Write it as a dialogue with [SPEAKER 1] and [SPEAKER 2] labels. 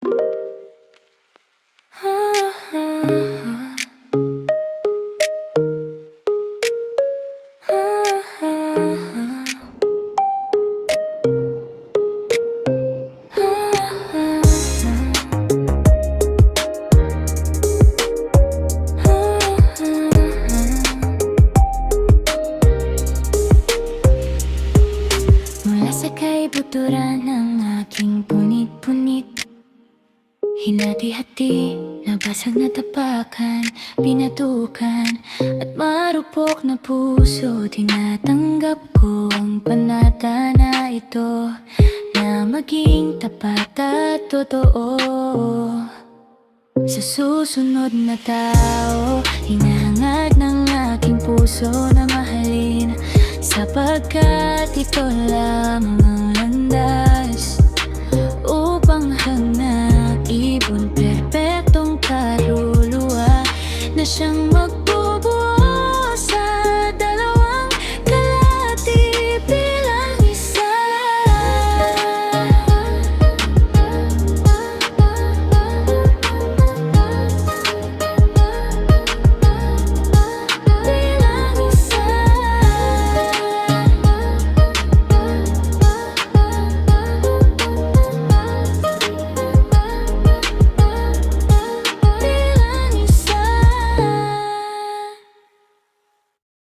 [SPEAKER 1] Mula sa kaibuturan ng aking punit-punit, hinati-hati, nabasag na tapakan, pinatukan at marupok na puso. Tinatanggap ko ang panata na ito, na maging tapat at totoo. Sa susunod na tao, hinahangad ng aking puso na mahalin, sapagkat ito lamang